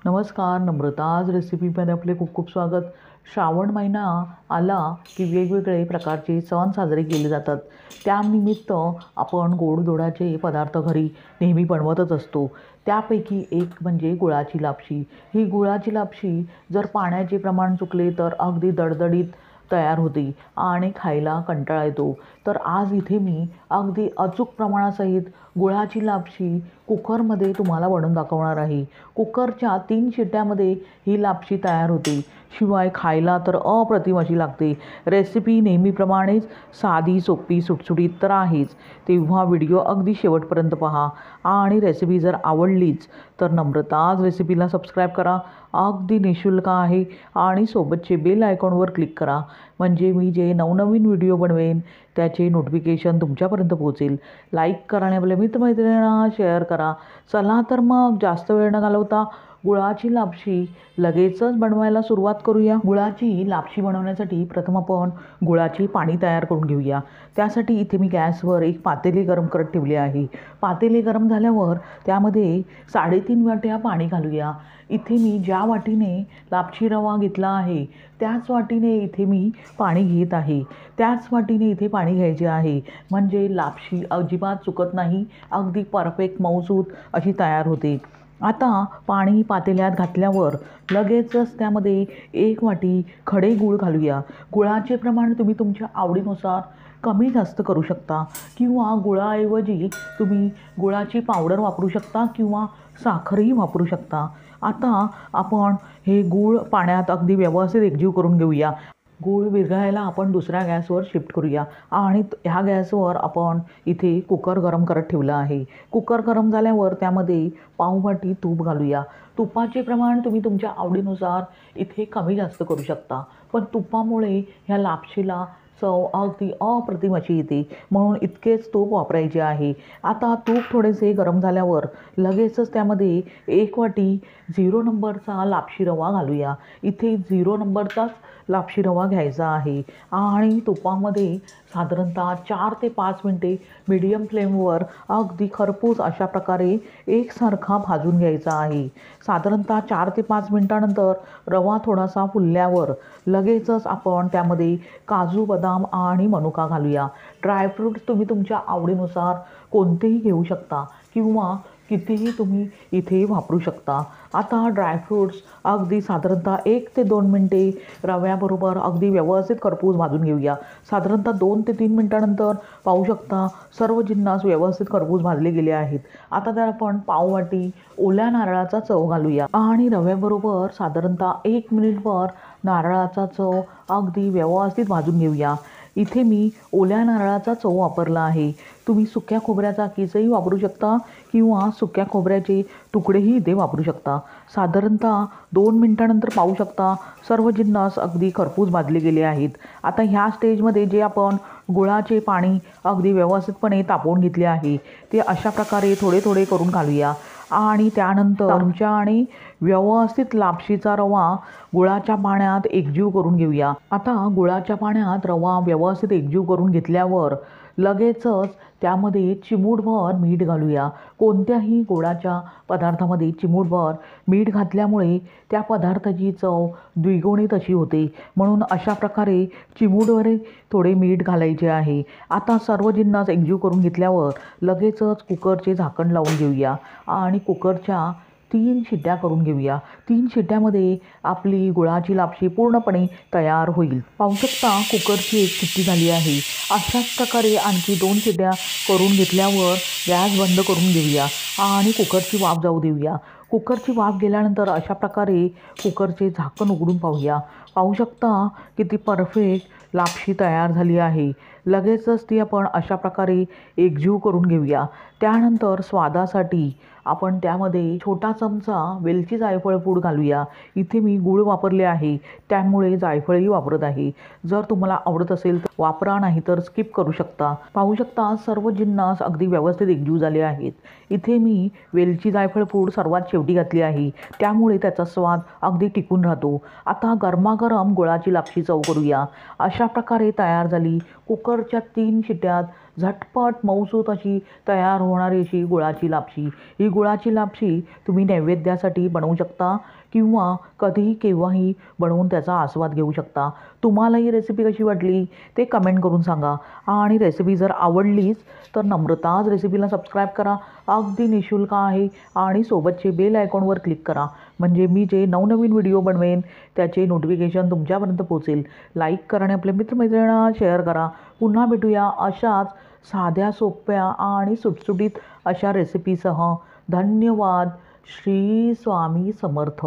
नमस्कार, नम्रताज रेसिपीमध्ये आपले खूप खूप स्वागत. श्रावण महिना आला की वेगवेगळे प्रकारचे सण साजरे केले जातात. त्यानिमित्त आपण गोडधोडाचे पदार्थ घरी नेहमी बनवतच असतो. त्यापैकी एक म्हणजे गुळाची लापशी. ही गुळाची लापशी जर पाण्याचे प्रमाण चुकले तर अगदी दडदडीत तयार होते आणि खायला कंटाळा येतो. तर आज इथे मी अगदी अचूक प्रमाणासहित गुळाची लापशी कुकरमध्ये तुम्हाला बनवून दाखवणार आहे. कुकरच्या 3 शिट्ट्यामध्ये ही लापशी तयार होते. शिवाय खायला तर अप्रतिम अशी लागते. रेसिपी नेहमीप्रमाणेच साधी, सोपी, सुटसुटीत तर आहेच. तेव्हा व्हिडिओ अगदी शेवटपर्यंत पहा आणि रेसिपी जर आवडलीच तर नम्रताज रेसिपीला सबस्क्राईब करा. अगदी निःशुल्क आहे आणि सोबतचे बेल आयकॉनवर क्लिक करा, म्हणजे मी जे नवनवीन व्हिडिओ बनवेन त्याचे नोटिफिकेशन तुमच्यापर्यंत पोहोचेल. लाईक करा आणि आपल्या मित्रमैत्रिणींना शेअर करा. चला तर मग जास्त वेळ न घालवता गुळाची लापशी लगेचच बनवायला सुरुवात करूया. गुळाची लापशी बनवण्यासाठी प्रथम आपण गुळाचे पाणी तयार करून घेऊया. त्यासाठी इथे मी गॅसवर एक पातेले गरम करत ठेवले आहे. पातेले गरम झाल्यावर त्यामध्ये 3.5 वाट्या पाणी घालूया. इथे मी ज्या वाटीने लापशी रवा घेतला आहे त्याच वाटीने इथे मी पाणी घेत आहे. त्याच वाटीने इथे पाणी घ्यायचे आहे, म्हणजे लापशी अजिबात चुकत नाही, अगदी परफेक्ट मऊसूत अशी तयार होते. आता पाणी पातेल्यात घातल्यावर लगेचच त्यामध्ये 1 वाटी खडे गूळ घालूया. गुळाचे प्रमाण तुम्ही तुमच्या आवडीनुसार कमी जास्त करू शकता किंवा गुळाऐवजी तुम्ही गुळाची पावडर वापरू शकता किंवा साखरही वापरू शकता. आता आपण हे गूळ पाण्यात अगदी व्यवस्थित एकजीव करून घेऊया. गूळ विरघळायला आपण दुसऱ्या गॅसवर शिफ्ट करूया आणि ह्या गॅसवर आपण इथे कुकर गरम करत ठेवलं आहे. कुकर गरम झाल्यावर त्यामध्ये पाव वाटी तूप घालूया. तुपाचे प्रमाण तुम्ही तुमच्या आवडीनुसार इथे कमी जास्त करू शकता, पण तुपामुळे ह्या लापशीला चव अगदी अप्रतिम अशी येते, म्हणून इतकेच तूप वापरायचे आहे. आता तूप थोडेसे गरम झाल्यावर लगेचच त्यामध्ये 1 वाटी 0 नंबरचा लापशी रवा घालूया. इथे 0 नंबरचाच लापशी रवा घ्यायचा आहे आणि तुपामध्ये साधारणतः 4 ते 5 मिनटे मीडियम फ्लेमवर अगदी खरपूस अशा प्रकारे एकसारखा भाजून घ्यायचा आहे. साधारणतः 4 ते 5 मिनटानंतर रवा थोडासा फुलल्यावर लगेचच आपण त्यामध्ये काजू, बदाम आणि मनुका घालूया. ड्रायफ्रूट्स तुम्ही तुमच्या आवडीनुसार कोणतेही घेऊ शकता किंवा कितीही तुम्ही इथे वापरू शकता. आता ड्रायफ्रूट्स अगदी साधारणतः 1 ते 2 मिनटे रव्याबरोबर अगदी व्यवस्थित खरपूस भाजून घेऊया. साधारणतः 2 ते 3 मिनटानंतर पाहू शकता सर्व जिन्नस व्यवस्थित खरपूस भाजले गेले आहेत. आता तर आपण पाव वाटी ओल्या नारळाचा चव घालूया आणि रव्याबरोबर साधारणतः 1 मिनिटभर नारळाचा चव अगदी व्यवस्थित भाजून घेऊया. इथे मी ओल्या नारळाचा चव वापरला आहे. तुम्ही सुक्या खोबऱ्याचा किसही वापरू शकता किंवा सुक्या खोबऱ्याचे तुकडेही इथे वापरू शकता. साधारणतः 2 मिनटानंतर पाहू शकता सर्व जिन्नस अगदी खरपूस भाजले गेले आहेत. आता ह्या स्टेजमध्ये जे आपण गुळाचे पाणी अगदी व्यवस्थितपणे तापवून घेतले आहे ते अशा प्रकारे थोडे थोडे करून घालूया आणि त्यानंतर चमच्याने व्यवस्थित लापशीचा रवा गुळाच्या पाण्यात एकजीव करून घेऊया. आता गुळाच्या पाण्यात रवा व्यवस्थित एकजीव करून घेतल्यावर लगेचच त्यामध्ये चिमूटभर मीठ घालूया. कोणत्याही गोडाच्या पदार्थामध्ये चिमूटभर मीठ घातल्यामुळे त्या पदार्थाची चव द्विगुणित अशी होते, म्हणून अशा प्रकारे चिमूटभर थोडे मीठ घालायचे आहे. आता सर्व जिन्नस एकजीव करून घेतल्यावर लगेचच कुकरचे झाकण लावून घेऊया आणि कुकरच्या 3 शिट्ट्या करून घेऊया. 3 शिट्ट्यामध्ये आपली गुळाची लापशी पूर्णपणे तयार होईल. पाहू शकता कुकरची 1 शिट्टी झाली आहे. अशाच प्रकारे आणखी 2 शिट्ट्या करून घेतल्यावर गॅस बंद करून घेऊया आणि कुकरची वाफ जाऊ देऊया. कुकरची वाफ गेल्यानंतर अशा प्रकारे कुकरचे झाकण उघडून पाहूया. पाहू शकता किती परफेक्ट लापशी तयार झाली आहे. लगेचच ती आपण अशा प्रकारे एकजीव करून घेऊया. त्यानंतर स्वादासाठी आपण त्यामध्ये छोटा चमचा वेलची जायफळ पूड घालूया. इथे मी गूळ वापरले आहे त्यामुळे जायफळही वापरत आहे. जर तुम्हाला आवडत असेल तर वापरा, नाही तर स्किप करू शकता. पाहू शकता सर्व जिन्नस अगदी व्यवस्थित एकजीव झाले आहेत. इथे मी वेलची जायफळ पूड सर्वात शेवटी घातली आहे, त्यामुळे त्याचा स्वाद अगदी टिकून राहतो. आता गरमागरम गुळाची लापशी चव करूया. अशा प्रकारे तयार झाली. कुकरच्या 3 शिट्ट्यात झटपट मऊसूत अशी तयार होणारी अशी गुळाची लापशी. ही गुळाची लापशी तुम्ही नैवेद्यासाठी बनवू शकता किंवा कधीही केव्हाही बनवून त्याचा आस्वाद घेऊ शकता. तुम्हाला ही रेसिपी कशी वाटली ते कमेंट करून सांगा. आणि रेसिपी जर आवडलीच तर नम्रताज रेसिपीला सबस्क्राईब करा. अगदी निःशुल्क आहे आणि सोबतचे बेल आयकॉनवर क्लिक करा म्हणजे मी जे नवनवीन व्हिडिओ बनवेन त्याचे नोटिफिकेशन तुमच्यापर्यंत पोहोचेल. लाईक करा आणि आपल्या मित्रमैत्रिणींना शेअर करा. पुन्हा भेटूया अशाच साध्या सोप्या आणि सुटसुटीत अशा रेसिपीसह. धन्यवाद. श्री स्वामी समर्थ.